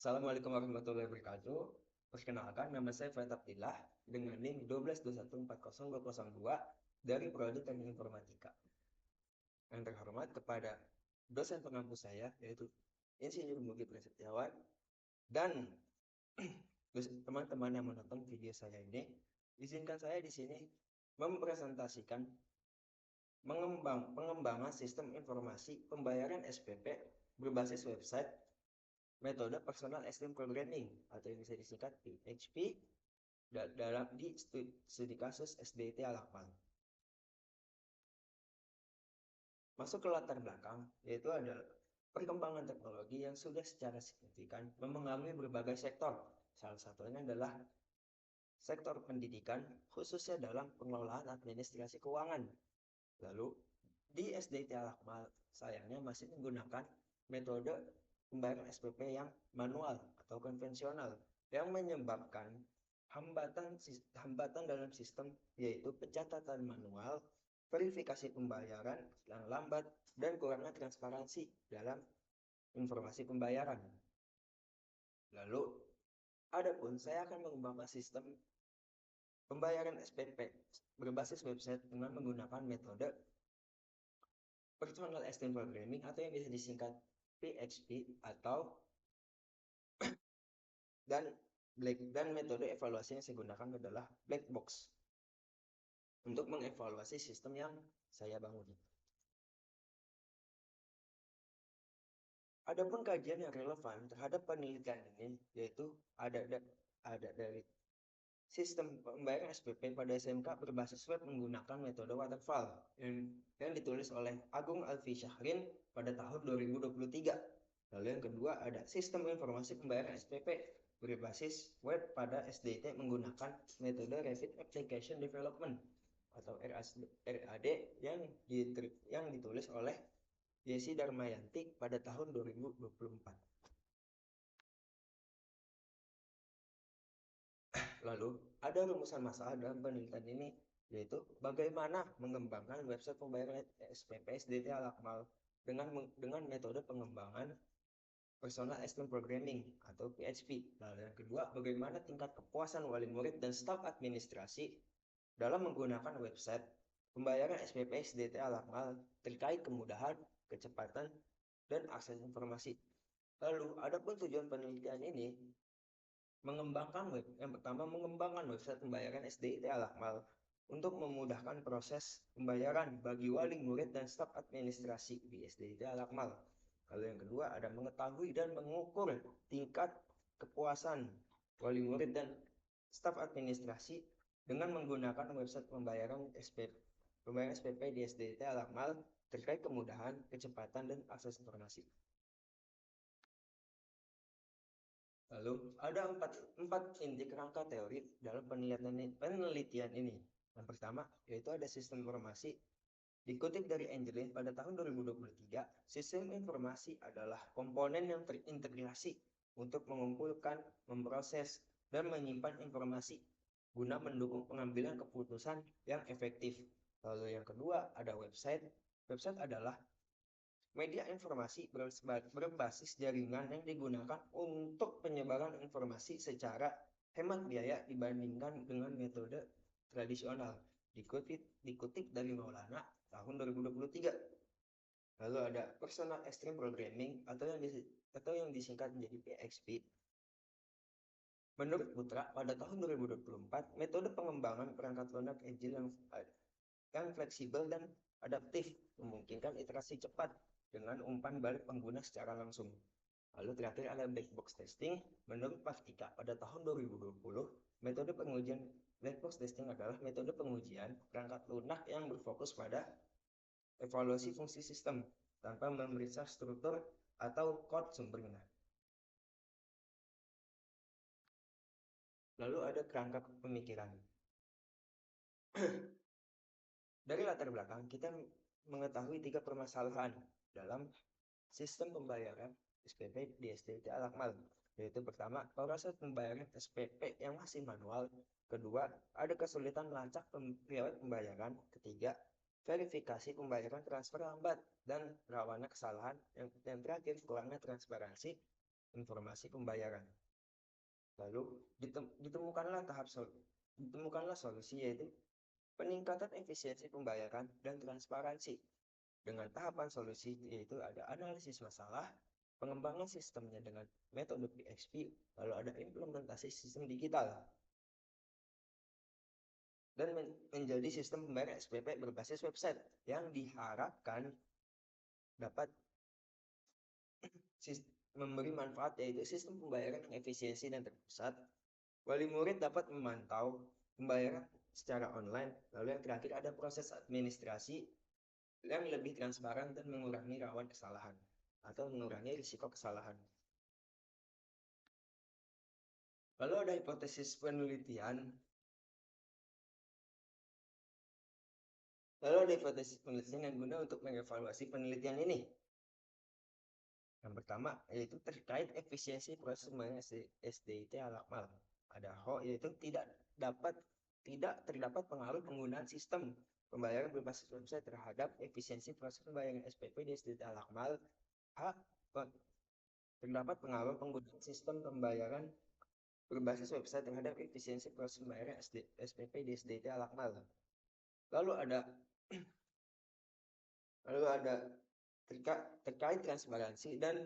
Assalamualaikum warahmatullahi wabarakatuh. Perkenalkan, nama saya Fath Abdillah dengan NIM 12214002 dari Prodi Teknik Informatika. Yang terhormat kepada dosen pengampu saya, yaitu Insinyur Mugi Prasetyawan, dan teman-teman yang menonton video saya ini, izinkan saya di sini mempresentasikan pengembangan sistem informasi pembayaran SPP berbasis website metode Personal Extreme Programming atau yang bisa disingkat PHP dalam di studi kasus SDIT Al-Akmal. Masuk ke latar belakang, yaitu ada perkembangan teknologi yang sudah secara signifikan memengaruhi berbagai sektor. Salah satunya adalah sektor pendidikan, khususnya dalam pengelolaan administrasi keuangan. Lalu di SDIT Al-Akmal sayangnya masih menggunakan metode pembayaran SPP yang manual atau konvensional yang menyebabkan hambatan dalam sistem, yaitu pencatatan manual, verifikasi pembayaran yang lambat, dan kurangnya transparansi dalam informasi pembayaran. Lalu, adapun saya akan mengembangkan sistem pembayaran SPP berbasis website dengan menggunakan metode Personal Extreme Programming atau yang bisa disingkat PHP atau dan metode evaluasi yang saya gunakan adalah black box untuk mengevaluasi sistem yang saya bangun. Adapun kajian yang relevan terhadap penelitian ini yaitu ada dari sistem pembayaran SPP pada SMK berbasis web menggunakan metode waterfall yang ditulis oleh Agung Alfi Syahrin pada tahun 2023. Lalu yang kedua ada sistem informasi pembayaran SPP berbasis web pada SDT menggunakan metode Rapid Application Development atau RAD yang ditulis oleh Yesi Darmayanti pada tahun 2024. Lalu ada rumusan masalah dalam penelitian ini, yaitu bagaimana mengembangkan website pembayaran SPP SDT Al-Akmal dengan metode pengembangan Personal Extreme Programming atau PHP. Lalu yang kedua, bagaimana tingkat kepuasan wali murid dan staf administrasi dalam menggunakan website pembayaran SPP SDT Al-Akmal terkait kemudahan, kecepatan, dan akses informasi. Lalu, adapun tujuan penelitian ini yang pertama mengembangkan website pembayaran SDIT Al-Akmal untuk memudahkan proses pembayaran bagi wali murid dan staf administrasi di SDIT Al-Akmal. Lalu yang kedua ada mengetahui dan mengukur tingkat kepuasan wali murid dan staf administrasi dengan menggunakan website pembayaran SPP di SDIT Al-Akmal terkait kemudahan, kecepatan, dan akses informasi. Lalu ada empat inti kerangka teori dalam penelitian ini. Yang pertama yaitu ada sistem informasi. Dikutip dari Angelin pada tahun 2023, sistem informasi adalah komponen yang terintegrasi untuk mengumpulkan, memproses, dan menyimpan informasi guna mendukung pengambilan keputusan yang efektif. Lalu yang kedua ada website. Website adalah media informasi berbasis jaringan yang digunakan untuk penyebaran informasi secara hemat biaya dibandingkan dengan metode tradisional. Dikutip dari Maulana tahun 2023. Lalu ada Personal Extreme Programming atau yang disingkat menjadi PXP. Menurut Putra, pada tahun 2024, metode pengembangan perangkat lunak Agile yang fleksibel dan adaptif memungkinkan iterasi cepat dengan umpan balik pengguna secara langsung. Lalu terakhir ada black box testing. Menurut Pastika pada tahun 2020, metode pengujian black box testing adalah metode pengujian perangkat lunak yang berfokus pada evaluasi fungsi sistem tanpa memeriksa struktur atau kode sumbernya. Lalu ada kerangka pemikiran. Dari latar belakang, kita mengetahui 3 permasalahan dalam sistem pembayaran SPP di SDIT Al-Akmal, yaitu pertama, proses pembayaran SPP yang masih manual. Kedua, ada kesulitan melacak riwayat pembayaran. Ketiga, verifikasi pembayaran transfer lambat dan rawannya kesalahan. Yang terakhir, kurangnya transparansi informasi pembayaran. Lalu ditemukanlah solusi, yaitu peningkatan efisiensi pembayaran dan transparansi. Dengan tahapan solusi yaitu ada analisis masalah, pengembangan sistemnya dengan metode PXP, lalu ada implementasi sistem digital, dan menjadi sistem pembayaran SPP berbasis website yang diharapkan dapat memberi manfaat, yaitu sistem pembayaran yang efisiensi dan terpusat. Wali murid dapat memantau pembayaran secara online. Lalu yang terakhir ada proses administrasi yang lebih transparan dan mengurangi rawan kesalahan atau mengurangi risiko kesalahan. Lalu ada hipotesis penelitian. Yang guna untuk mengevaluasi penelitian ini. Yang pertama yaitu terkait efisiensi proses pembayaran SDIT Al-Akmal. Ada HO, yaitu tidak terdapat pengaruh penggunaan sistem pembayaran berbasis website terhadap efisiensi proses pembayaran SPP di SDIT Al-Akmal. H. Terdapat pengaruh penggunaan sistem pembayaran berbasis website terhadap efisiensi proses pembayaran SPP di SDIT Al-Akmal. Lalu ada terkait transparansi dan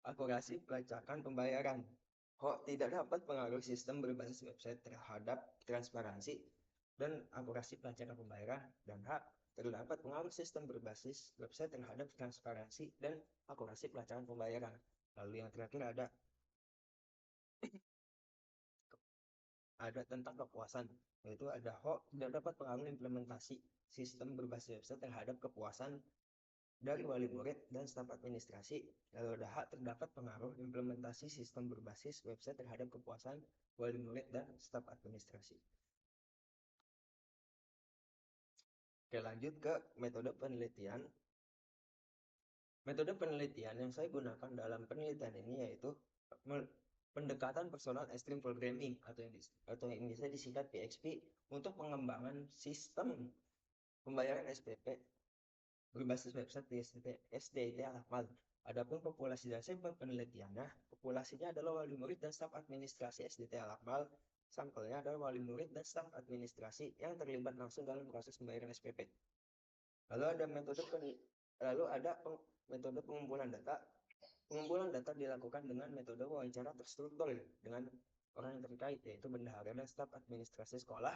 akurasi pelacakan pembayaran. Tidak dapat pengaruh sistem berbasis website terhadap transparansi dan akurasi pelacakan pembayaran. Dan H. Terdapat pengaruh sistem berbasis website terhadap transparansi dan akurasi pelacakan pembayaran. Lalu yang terakhir ada tentang kepuasan, yaitu ada tidak dapat pengaruh implementasi sistem berbasis website terhadap kepuasan dari wali murid dan staf administrasi. Lalu ada H. Terdapat pengaruh implementasi sistem berbasis website terhadap kepuasan wali murid dan staf administrasi. Oke, lanjut ke metode penelitian. Metode penelitian yang saya gunakan dalam penelitian ini yaitu pendekatan personal extreme programming atau yang bisa disingkat PXP untuk pengembangan sistem pembayaran SPP berbasis website di SDIT Al-Akmal. Adapun populasi dan sampel penelitiannya, populasinya adalah wali murid dan staf administrasi SDIT Al-Akmal. Sampelnya adalah wali murid dan staf administrasi yang terlibat langsung dalam proses pembayaran SPP. Lalu ada metode pengumpulan data. Pengumpulan data dilakukan dengan metode wawancara terstruktur dengan orang yang terkait, yaitu bendahara dan staf administrasi sekolah,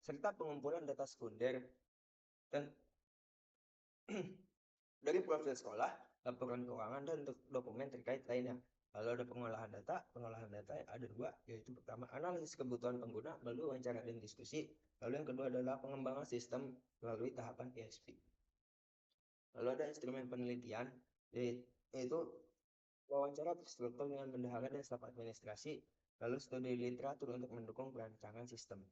serta pengumpulan data sekunder dan dari profil sekolah, laporan keuangan, dan dokumen terkait lainnya. Lalu ada pengolahan data ada dua, yaitu pertama analisis kebutuhan pengguna melalui wawancara dan diskusi. Lalu yang kedua adalah pengembangan sistem melalui tahapan PXP. Lalu ada instrumen penelitian, yaitu wawancara terstruktur dengan bendahara dan staf administrasi, lalu studi literatur untuk mendukung perancangan sistem.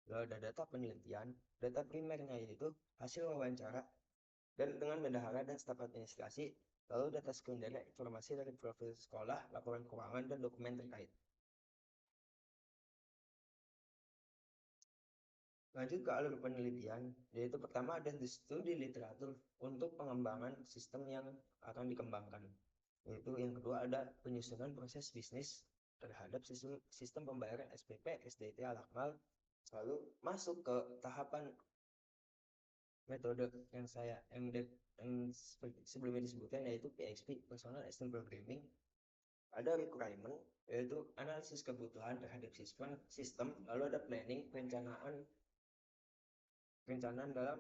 Lalu ada data penelitian, data primernya yaitu hasil wawancara dan dengan bendahara dan staf administrasi, lalu data sekundernya informasi dari profil sekolah, laporan keuangan, dan dokumen terkait. Lanjut ke alur penelitian, yaitu pertama ada studi literatur untuk pengembangan sistem yang akan dikembangkan. Yaitu yang kedua ada penyusunan proses bisnis terhadap sistem pembayaran SPP SDIT Al-Akmal. Lalu masuk ke tahapan metode yang sebelumnya disebutkan, yaitu PXP, Personal Extreme Programming. Ada requirement, yaitu analisis kebutuhan terhadap sistem. Lalu ada planning, perencanaan dalam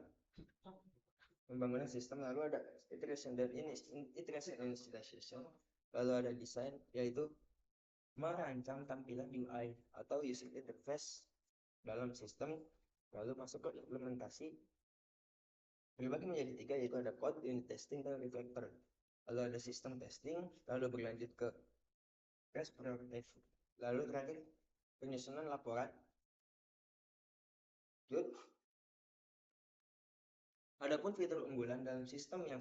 pembangunan sistem. Lalu ada iteration dan initialization. Lalu ada desain, yaitu merancang tampilan UI atau user interface dalam sistem. Lalu masuk ke implementasi, dibagi menjadi tiga, yaitu ada code, unit testing, dan refactor. Lalu ada sistem testing, lalu berlanjut ke test prototype, lalu terakhir penyusunan laporan. Adapun fitur unggulan dalam sistem yang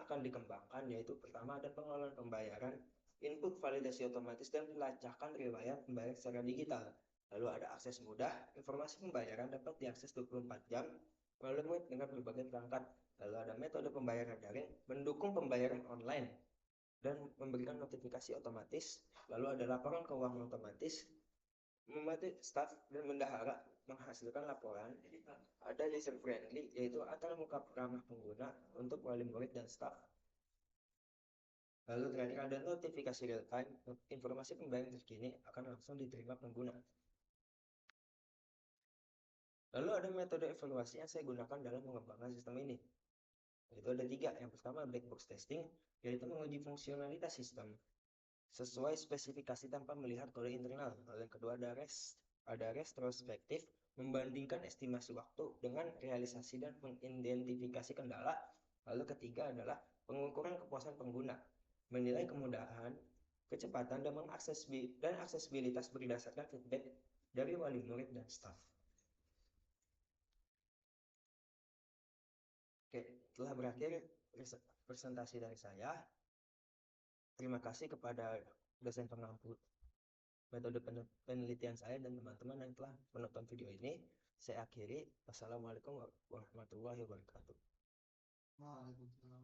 akan dikembangkan, yaitu pertama ada pengelolaan pembayaran, input validasi otomatis, dan pelacakan riwayat pembayaran secara digital. Lalu ada akses mudah, informasi pembayaran dapat diakses 24 jam melalui web dengan berbagai perangkat. Lalu ada metode pembayaran daring, mendukung pembayaran online dan memberikan notifikasi otomatis. Lalu ada laporan keuangan otomatis, membantu staff dan bendahara menghasilkan laporan. Ada user friendly, yaitu antar muka ramah pengguna untuk wali murid dan staff. Lalu terakhir ada notifikasi real time, informasi pembayaran terkini akan langsung diterima pengguna. Lalu ada metode evaluasi yang saya gunakan dalam mengembangkan sistem ini. Itu ada 3. Yang pertama black box testing, yaitu menguji fungsionalitas sistem sesuai spesifikasi tanpa melihat kode internal. Lalu yang kedua ada retrospektif, membandingkan estimasi waktu dengan realisasi dan mengidentifikasi kendala. Lalu ketiga adalah pengukuran kepuasan pengguna, menilai kemudahan, kecepatan, dan aksesibilitas berdasarkan feedback dari wali murid dan staff. Oke, telah berakhir presentasi dari saya. Terima kasih kepada dosen pengampu metode penelitian saya dan teman-teman yang telah menonton video ini. Saya akhiri. Wassalamualaikum warahmatullahi wabarakatuh. Waalaikumsalam.